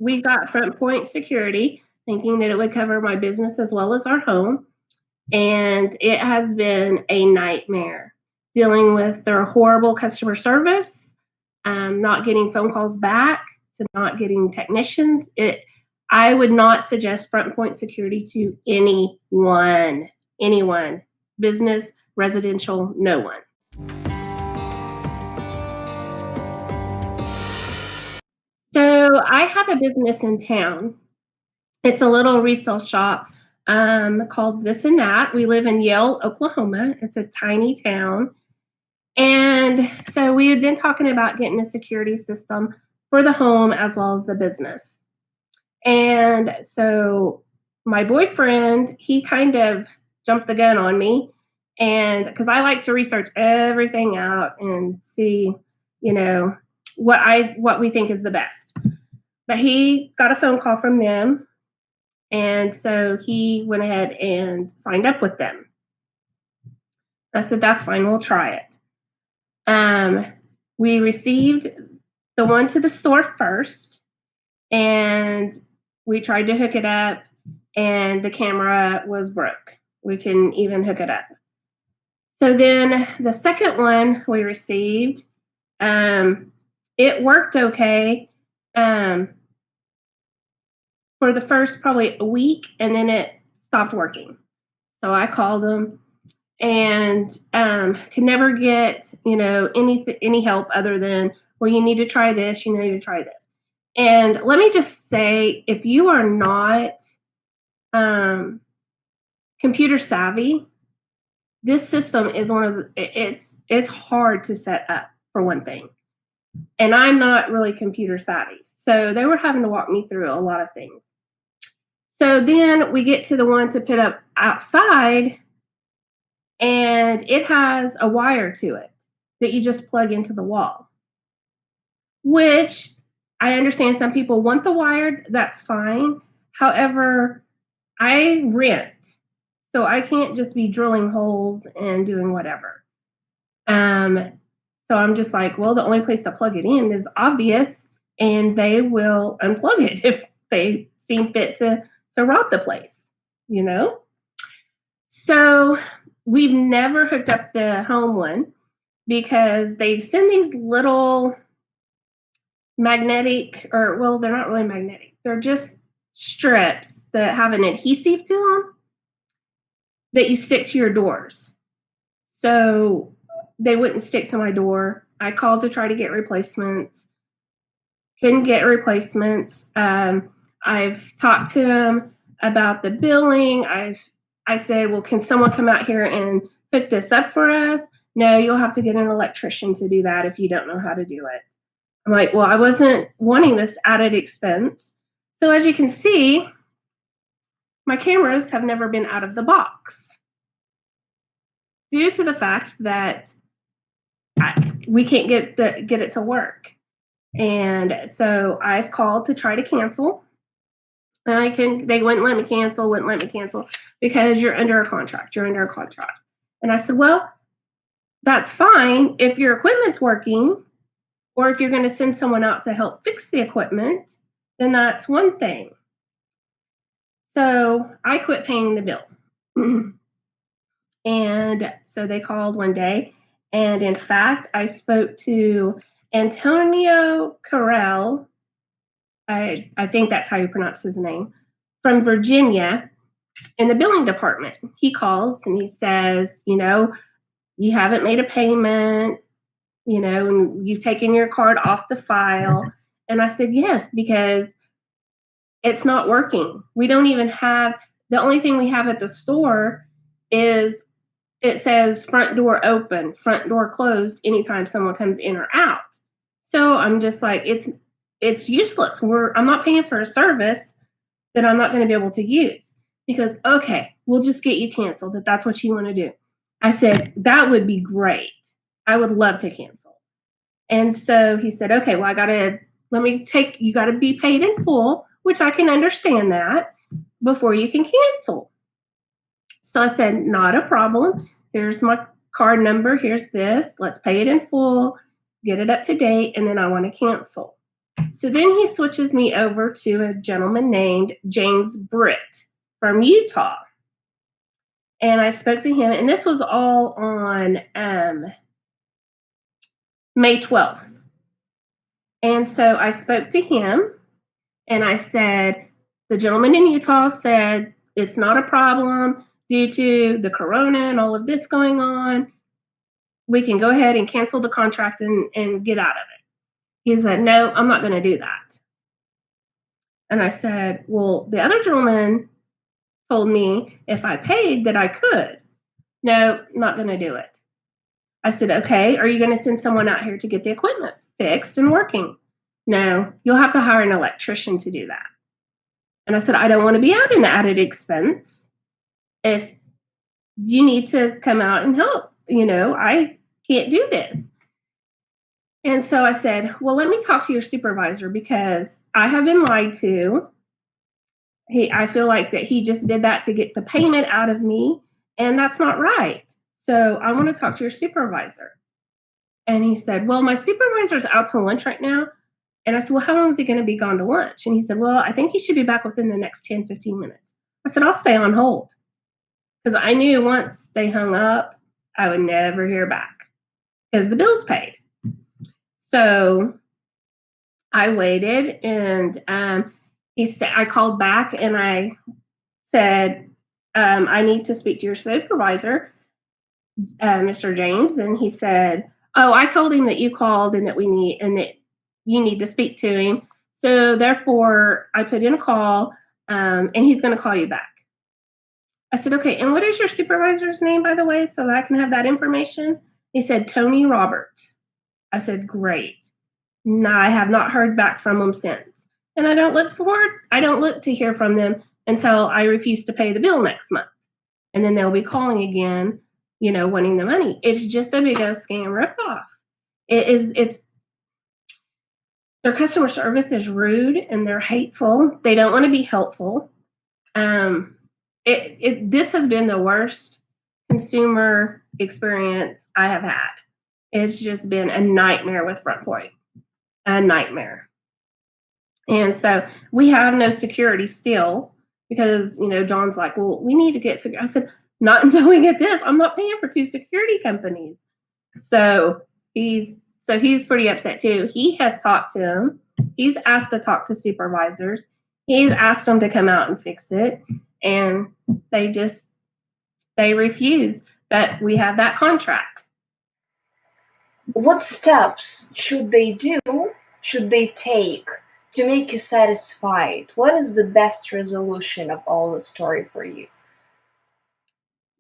we got Frontpoint Security, thinking that it would cover my business as well as our home. And it has been a nightmare dealing with their horrible customer service, not getting phone calls back, to not getting technicians. I would not suggest Frontpoint Security to anyone, business, residential, no one. So I have a business in town. It's a little resale shop called This and That. We live in Yale, Oklahoma. It's a tiny town. And so we had been talking about getting a security system for the home as well as the business. And so my boyfriend, he kind of jumped the gun on me. And because I like to research everything out and see, what we think is the best. But he got a phone call from them. And so he went ahead and signed up with them. I said, that's fine, we'll try it. We received the one to the store first, and we tried to hook it up, and the camera was broke. We couldn't even hook it up. So then the second one we received, it worked okay for the first probably a week, and then it stopped working. So I called them and could never get, any help other than, well, you need to try this, you need to try this. And let me just say, if you are not computer savvy, this system is it's hard to set up, for one thing. And I'm not really computer savvy. So they were having to walk me through a lot of things. So then we get to the one to put up outside, and it has a wire to it that you just plug into the wall, which I understand some people want the wired. That's fine. However, I rent, so I can't just be drilling holes and doing whatever. So I'm just like, well, the only place to plug it in is obvious, and they will unplug it if they seem fit to rob the place, So we've never hooked up the home one because they send these little magnetic, they're not really magnetic. They're just strips that have an adhesive to them that you stick to your doors. So they wouldn't stick to my door. I called to try to get replacements. Couldn't get replacements. I've talked to them about the billing. I said, well, can someone come out here and hook this up for us? No, you'll have to get an electrician to do that if you don't know how to do it. I'm like, well, I wasn't wanting this added expense. So as you can see, my cameras have never been out of the box due to the fact that we can't get it to work. And so I've called to try to cancel. And they wouldn't let me cancel because you're under a contract. And I said, well, that's fine if your equipment's working, or if you're going to send someone out to help fix the equipment, then that's one thing. So I quit paying the bill. And so they called one day. And in fact, I spoke to Antonio Carell. I think that's how you pronounce his name, from Virginia, in the billing department. He calls and he says, you haven't made a payment, and you've taken your card off the file. And I said, yes, because it's not working. We don't even have, the only thing we have at the store is it says front door open, front door closed anytime someone comes in or out. So I'm just like, it's useless. I'm not paying for a service that I'm not going to be able to use. Because, okay, we'll just get you canceled if that's what you want to do. I said, that would be great. I would love to cancel. And so he said, okay, well, you got to be paid in full, which I can understand that, before you can cancel. So I said, not a problem. Here's my card number. Here's this. Let's pay it in full, get it up to date, and then I want to cancel. So then he switches me over to a gentleman named James Britt from Utah. And I spoke to him, and this was all on May 12th. And so I spoke to him, and I said, the gentleman in Utah said it's not a problem due to the corona and all of this going on. We can go ahead and cancel the contract and get out of it. He said, no, I'm not going to do that. And I said, well, the other gentleman told me if I paid that I could. No, not going to do it. I said, okay, are you going to send someone out here to get the equipment fixed and working? No, you'll have to hire an electrician to do that. And I said, I don't want to be at an added expense. If you need to come out and help, I can't do this. And so I said, well, let me talk to your supervisor because I have been lied to. I feel like that he just did that to get the payment out of me, and that's not right. So I want to talk to your supervisor. And he said, well, my supervisor's out to lunch right now. And I said, well, how long is he going to be gone to lunch? And he said, well, I think he should be back within the next 10, 15 minutes. I said, I'll stay on hold. Because I knew once they hung up, I would never hear back because the bill's paid. So I waited, and he said, I called back and I said, I need to speak to your supervisor, Mr. James. And he said, oh, I told him that you called and that you need to speak to him. So therefore I put in a call, and he's going to call you back. I said, okay. And what is your supervisor's name, by the way, so that I can have that information? He said, Tony Roberts. I said, great. No, I have not heard back from them since. And I don't look to hear from them until I refuse to pay the bill next month. And then they'll be calling again, wanting the money. It's just a big old scam ripoff. It's their customer service is rude and they're hateful. They don't want to be helpful. This has been the worst consumer experience I have had. It's just been a nightmare with Frontpoint, a nightmare. And so we have no security still because, John's like, well, we need to get security. I said, not until we get this. I'm not paying for 2 security companies. So he's pretty upset too. He has talked to him. He's asked to talk to supervisors. He's asked them to come out and fix it. And they refuse. But we have that contract. What steps should they take to make you satisfied? What is the best resolution of all the story for you?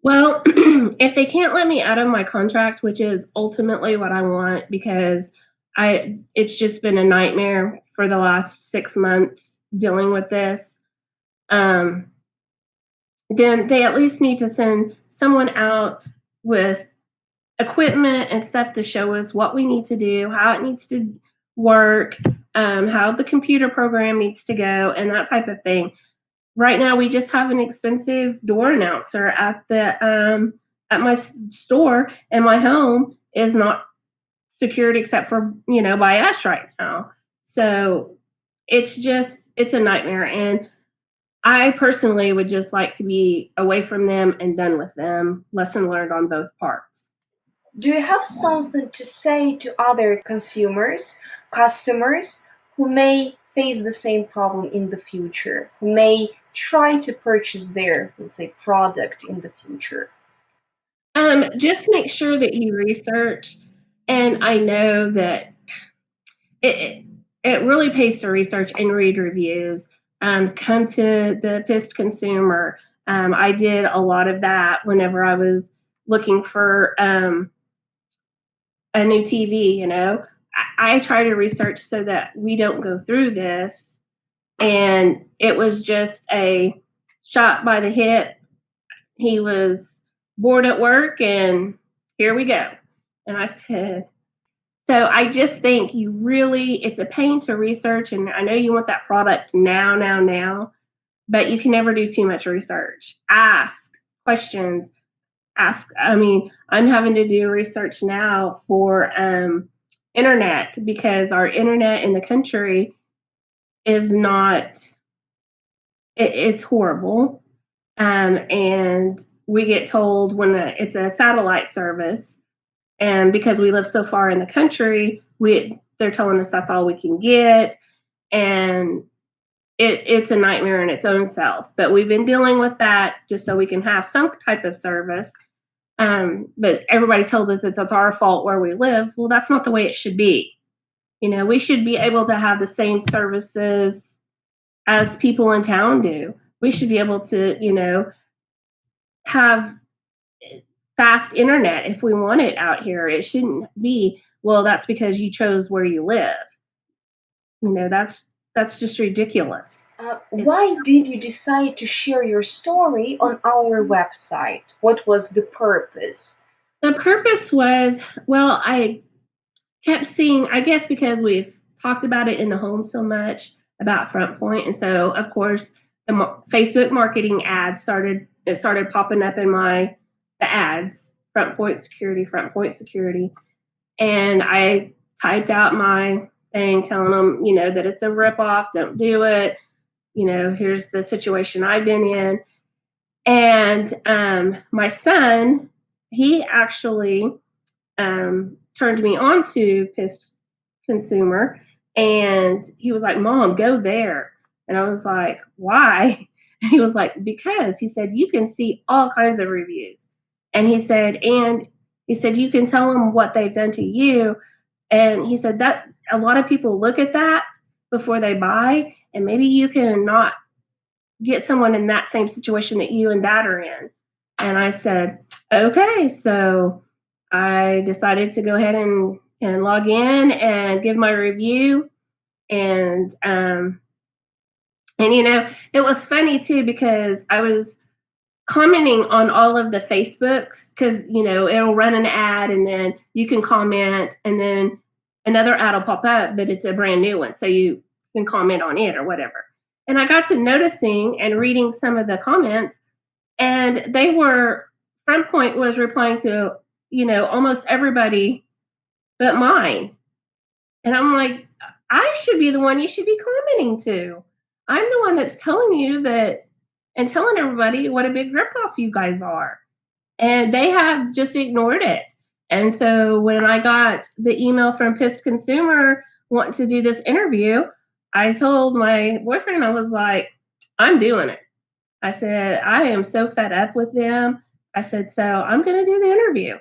Well, if they can't let me out of my contract, which is ultimately what I want, because it's just been a nightmare for the last 6 months dealing with this, then they at least need to send someone out with equipment and stuff to show us what we need to do, how it needs to work, how the computer program needs to go, and that type of thing. Right now, we just have an expensive door announcer at my store, and my home is not secured except for by us right now. So it's a nightmare, and I personally would just like to be away from them and done with them. Lesson learned on both parts. Do you have something to say to other customers who may face the same problem in the future, who may try to purchase their, let's say, product in the future? Just make sure that you research. And I know that it really pays to research and read reviews. Come to the Pissed Consumer. I did a lot of that whenever I was looking for a new TV. I try to research so that we don't go through this. And it was just a shot by the hip. He was bored at work, and here we go. And I said, so I just think it's a pain to research, and I know you want that product now, but you can never do too much research. Ask questions. I'm having to do research now for internet, because our internet in the country is not, it's horrible. And we get told when it's a satellite service, and because we live so far in the country, they're telling us that's all we can get, and it's a nightmare in its own self. But we've been dealing with that just so we can have some type of service. But everybody tells us it's our fault where we live. Well, that's not the way it should be. We should be able to have the same services as people in town do. We should be able to, have fast internet if we want it out here. It shouldn't be, well, that's because you chose where you live. That's just ridiculous. Why did you decide to share your story on our website? What was the purpose? The purpose was, well, I kept seeing, I guess because we've talked about it in the home so much about Frontpoint, and so of course the Facebook marketing ads started popping up in the ads, Frontpoint Security, and I typed out my thing telling them, that it's a ripoff, don't do it. Here's the situation I've been in. And my son, he actually turned me on to Pissed Consumer, and he was like, Mom, go there. And I was like, why? And he was like, because, he said, you can see all kinds of reviews. And he said, you can tell them what they've done to you. And he said that a lot of people look at that before they buy, and maybe you can not get someone in that same situation that you and Dad are in. And I said, okay. So I decided to go ahead and log in and give my review. And it was funny too, because I was commenting on all of the Facebooks, because it'll run an ad and then you can comment, and then another ad will pop up, but it's a brand new one, so you can comment on it or whatever. And I got to noticing and reading some of the comments, and Frontpoint was replying to almost everybody but mine. And I'm like, I should be the one you should be commenting to. I'm the one that's telling you that, and telling everybody what a big ripoff you guys are. And they have just ignored it. And so when I got the email from Pissed Consumer wanting to do this interview, I told my boyfriend, I was like, I'm doing it. I said, I am so fed up with them. I said, so I'm going to do the interview.